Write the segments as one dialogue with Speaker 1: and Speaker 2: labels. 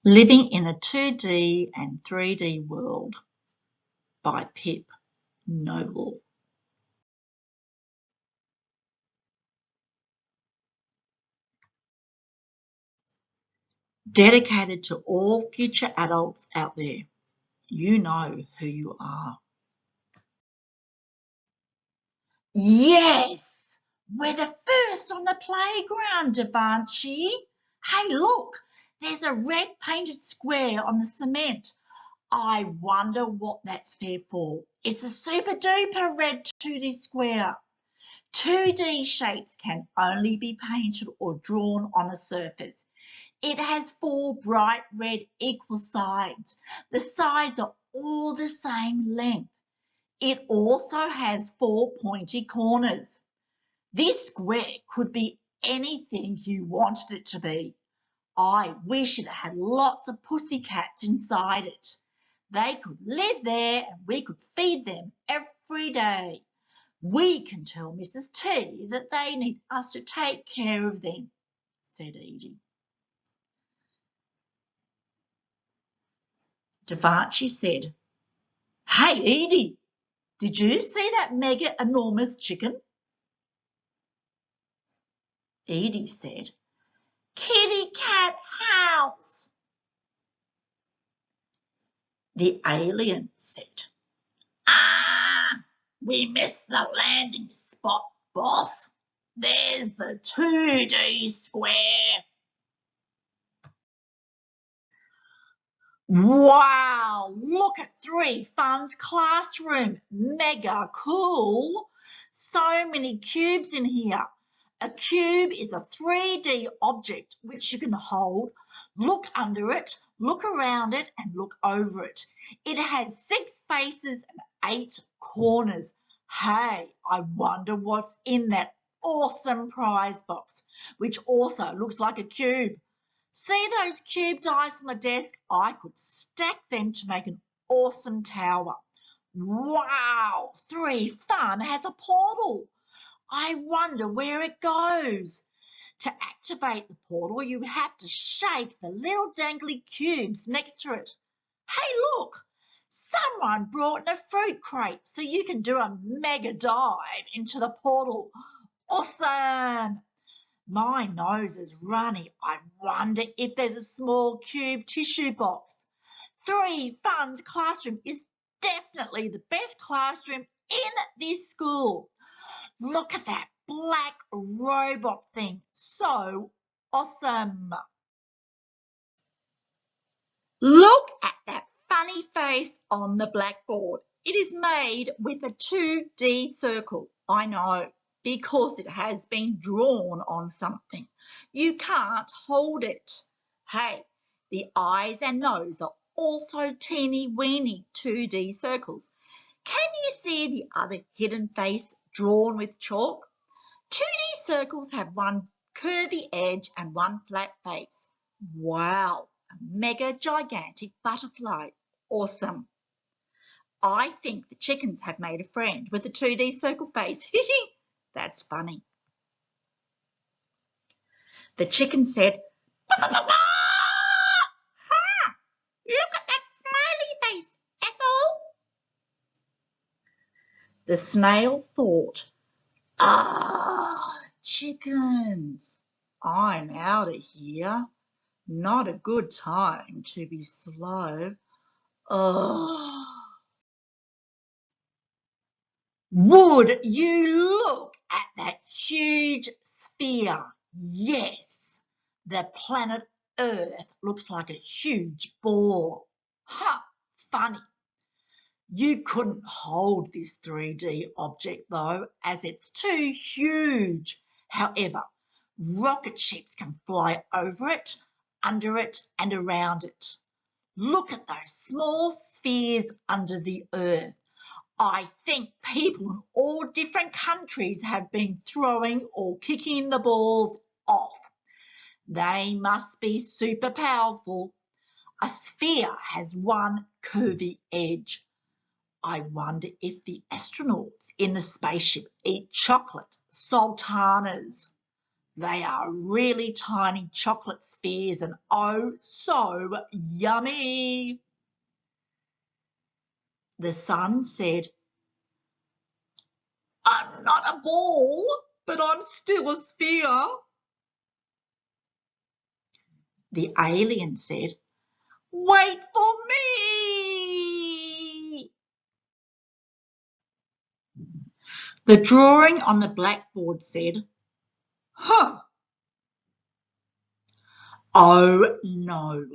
Speaker 1: Living in a 2D and 3D World by Pip Noble. Dedicated to all future adults out there. You know who you are. Yes, we're the first on the playground, Devanshi. Hey, look, there's a red painted square on the cement. I wonder what that's there for. It's a super duper red 2D square. 2D shapes can only be painted or drawn on a surface. It has 4 bright red equal sides. The sides are all the same length. It also has 4 pointy corners. This square could be anything you wanted it to be. I wish it had lots of pussycats inside it. They could live there and we could feed them every day. We can tell Mrs. T that they need us to take care of them, said Edie. Devanshi said, Hey, Edie, did you see that mega enormous chicken? Edie said, Kitty cat house. The alien said, we missed the landing spot, boss. There's the 2D square. Wow, look at 3 Fun's classroom. Mega cool. So many cubes in here. A cube is a 3D object which you can hold, look under it, look around it and look over it. It has 6 faces and 8 corners. Hey, I wonder what's in that awesome prize box, which also looks like a cube. See those cube dice on the desk? I could stack them to make an awesome tower. Wow, 3 Fun has a portal. I wonder where it goes. To activate the portal, you have to shake the little dangly cubes next to it. Hey, look, someone brought in a fruit crate so you can do a mega dive into the portal. Awesome. My nose is runny. I wonder if there's a small cube tissue box. 3 Fun's classroom is definitely the best classroom in this school. Look at that black robot thing. So awesome. Look at that funny face on the blackboard. It is made with a 2D circle. I know, because it has been drawn on something. You can't hold it. Hey, the eyes and nose are also teeny weeny 2D circles. Can you see the other hidden face drawn with chalk? 2D circles have one curvy edge and one flat face. Wow, a mega gigantic butterfly. Awesome. I think the chickens have made a friend with a 2D circle face. That's funny. The chicken said, bah, bah, bah. Ha! Look at that smiley face, Ethel. The snail thought, chickens, I'm out of here. Not a good time to be slow. Would you look at that huge sphere? Yes, the planet Earth looks like a huge ball. Ha, funny. You couldn't hold this 3D object though, as it's too huge. However, rocket ships can fly over it, under it and around it. Look at those small spheres under the Earth. I think people in all different countries have been throwing or kicking the balls off. They must be super powerful. A sphere has one curvy edge. I wonder if the astronauts in the spaceship eat chocolate sultanas. They are really tiny chocolate spheres and oh, so yummy. The sun said, I'm not a ball, but I'm still a sphere. The alien said, wait for me. The drawing on the blackboard said, huh. Oh no,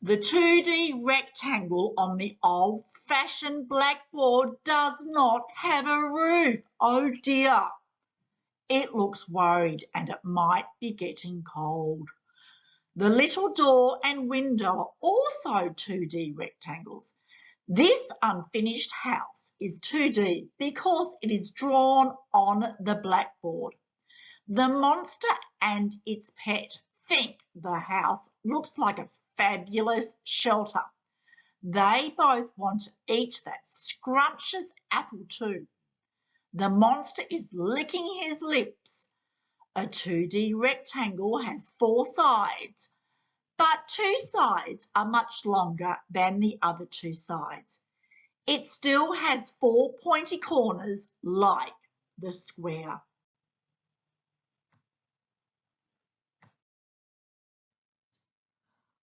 Speaker 1: the 2D rectangle on the old-fashioned blackboard does not have a roof. Oh dear. It looks worried and it might be getting cold. The little door and window are also 2D rectangles. This unfinished house is 2D because it is drawn on the blackboard. The monster and its pet think the house looks like a fabulous shelter. They both want to eat that scrumptious apple too. The monster is licking his lips. A 2D rectangle has 4 sides, but 2 sides are much longer than the other 2 sides. It still has 4 pointy corners like the square.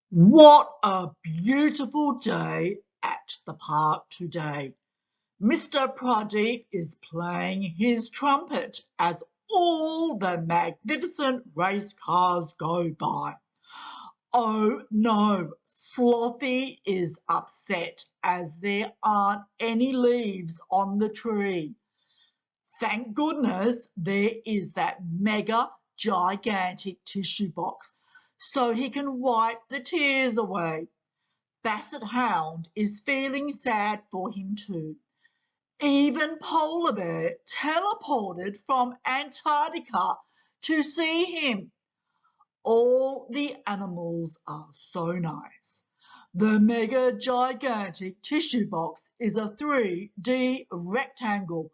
Speaker 1: What a beautiful day at the park today. Mr. Pradeep is playing his trumpet as all the magnificent race cars go by. Oh no, Slothy is upset as there aren't any leaves on the tree. Thank goodness there is that mega gigantic tissue box so he can wipe the tears away. Basset Hound is feeling sad for him too. Even Polar Bear teleported from Antarctica to see him. All the animals are so nice. The mega gigantic tissue box is a 3D rectangle,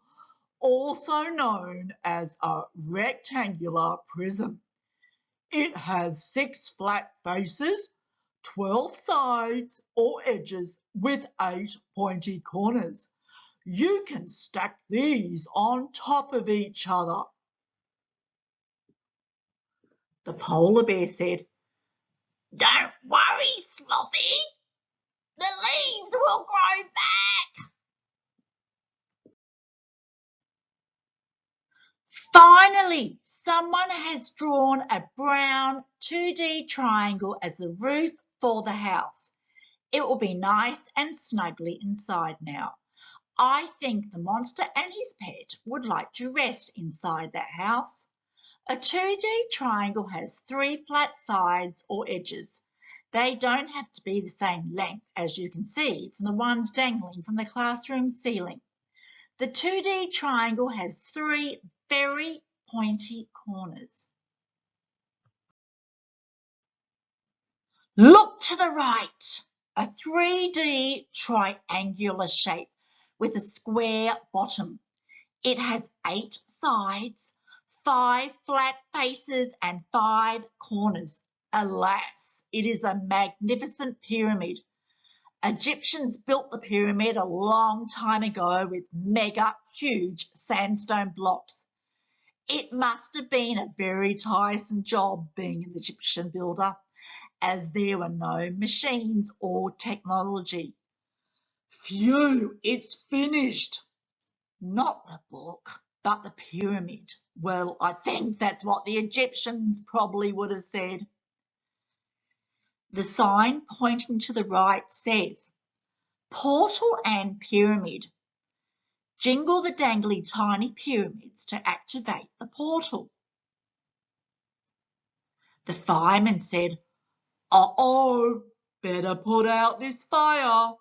Speaker 1: also known as a rectangular prism. It has 6 flat faces, 12 sides or edges with 8 pointy corners. You can stack these on top of each other. The polar bear said, don't worry, Slothy. The leaves will grow back. Finally, someone has drawn a brown 2D triangle as the roof for the house. It will be nice and snuggly inside now. I think the monster and his pet would like to rest inside that house. A 2D triangle has 3 flat sides or edges. They don't have to be the same length, as you can see from the ones dangling from the classroom ceiling. The 2D triangle has 3 very pointy corners. Look to the right, a 3D triangular shape with a square bottom. It has 8 sides, 5 flat faces and 5 corners. Alas, it is a magnificent pyramid. Egyptians built the pyramid a long time ago with mega huge sandstone blocks. It must have been a very tiresome job being an Egyptian builder, as there were no machines or technology. Phew, it's finished. Not the book, but the pyramid. Well, I think that's what the Egyptians probably would have said. The sign pointing to the right says, Portal and Pyramid. Jingle the dangly tiny pyramids to activate the portal. The fireman said, uh-oh, better put out this fire.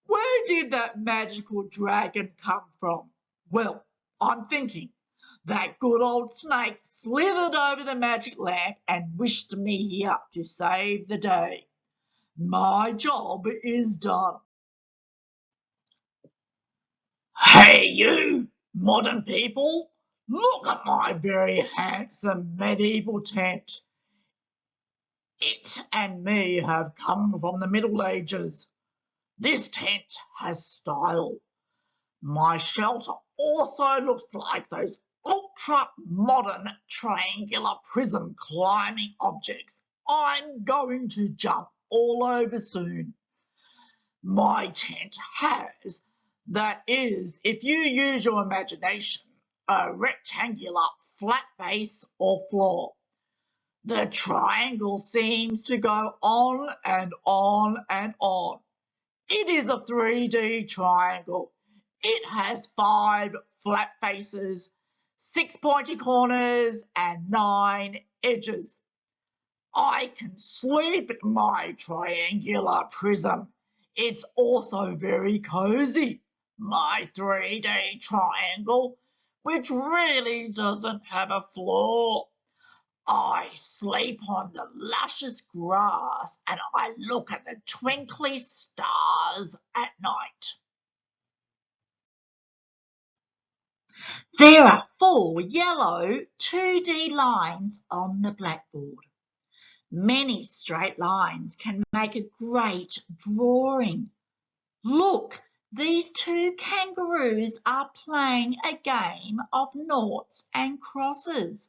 Speaker 1: Where did that magical dragon come from? Well, I'm thinking that good old snake slithered over the magic lamp and wished me here to save the day. My job is done. Hey you, modern people, Look at my very handsome medieval tent. It and me have come from the Middle Ages. This tent has style. My shelter also looks like those ultra-modern triangular prism climbing objects I'm going to jump all over soon. My tent has, that is, if you use your imagination, a rectangular flat base or floor. The triangle seems to go on and on and on. It is a 3D triangle. It has 5 flat faces, 6 pointy corners, and 9 edges. I can sleep in my triangular prism. It's also very cozy, my 3D triangle, which really doesn't have a floor. I sleep on the luscious grass and I look at the twinkly stars at night. There are 4 yellow 2D lines on the blackboard. Many straight lines can make a great drawing. Look, these 2 kangaroos are playing a game of noughts and crosses.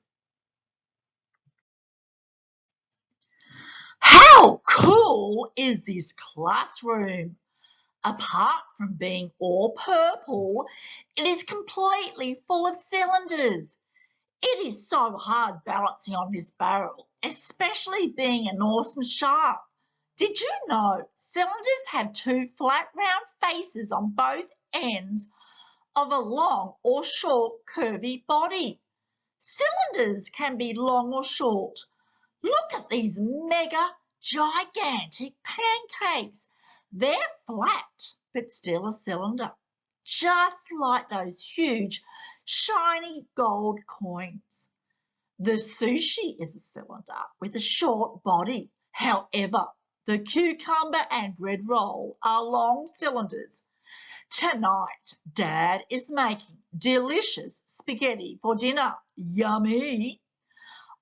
Speaker 1: How cool is this classroom? Apart from being all purple, it is completely full of cylinders. It is so hard balancing on this barrel, especially being an awesome shark. Did you know cylinders have 2 flat round faces on both ends of a long or short curvy body? Cylinders can be long or short. Look at these mega gigantic pancakes. They're flat, but still a cylinder, just like those huge, shiny gold coins. The sushi is a cylinder with a short body. However, the cucumber and bread roll are long cylinders. Tonight, Dad is making delicious spaghetti for dinner. Yummy!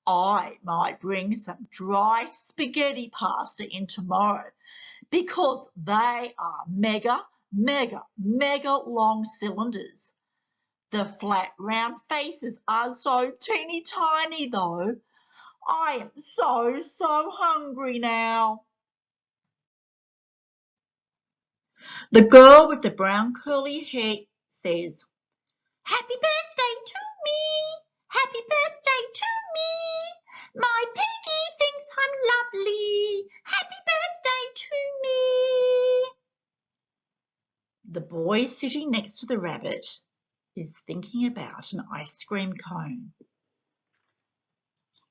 Speaker 1: I might bring some dry spaghetti pasta in tomorrow because they are mega, mega, mega long cylinders. The flat round faces are so teeny tiny though. I am so hungry now. The girl with the brown curly hair says, "Happy birthday to me! Happy birthday to me! My piggy thinks I'm lovely. Happy birthday to me!" The boy sitting next to the rabbit is thinking about an ice cream cone.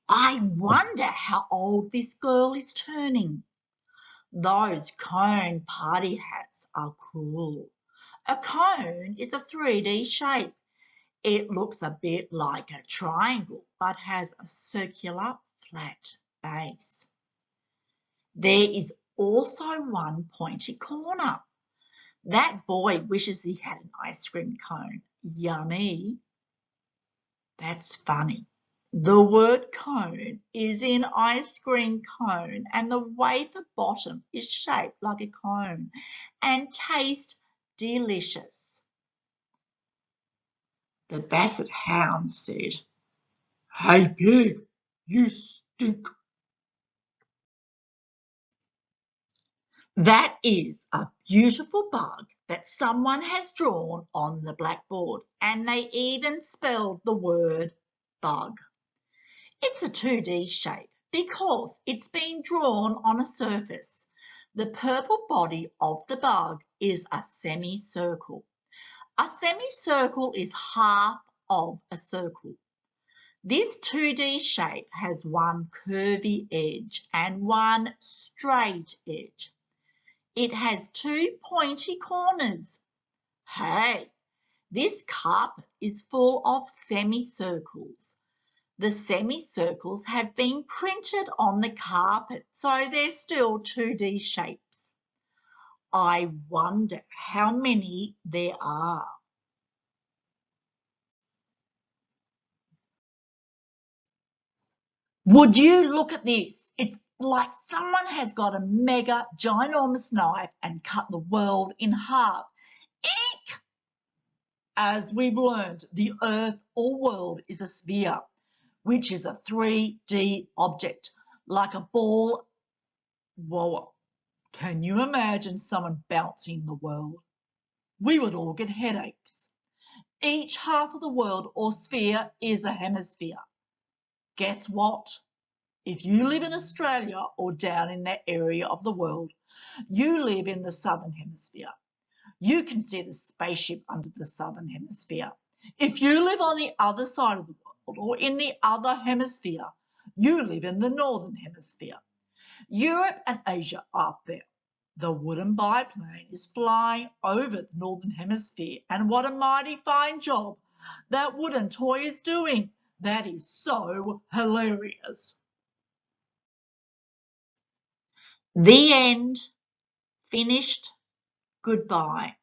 Speaker 1: I wonder how old this girl is turning. Those cone party hats are cool. A cone is a 3D shape. It looks a bit like a triangle but has a circular flat base. There is also one pointy corner. That boy wishes he had an ice cream cone. Yummy. That's funny. The word cone is in ice cream cone and the wafer bottom is shaped like a cone and tastes delicious. The Basset Hound said, "Hey pig, you stink." That is a beautiful bug that someone has drawn on the blackboard, and they even spelled the word bug. It's a 2D shape because it's been drawn on a surface. The purple body of the bug is a semicircle. A semicircle is half of a circle. This 2D shape has one curvy edge and one straight edge. It has 2 pointy corners. Hey, this carpet is full of semicircles. The semicircles have been printed on the carpet, so they're still 2D shapes. I wonder how many there are. Would you look at this? It's like someone has got a mega ginormous knife and cut the world in half. Eek! As we've learned, the earth or world is a sphere, which is a 3D object, like a ball. Whoa, can you imagine someone bouncing the world? We would all get headaches. Each half of the world or sphere is a hemisphere. Guess what? If you live in Australia or down in that area of the world, you live in the Southern Hemisphere. You can see the spaceship under the Southern Hemisphere. If you live on the other side of the world or in the other hemisphere, you live in the Northern Hemisphere. Europe and Asia are up there. The wooden biplane is flying over the Northern Hemisphere, and what a mighty fine job that wooden toy is doing. That is so hilarious. The end. Finished. Goodbye.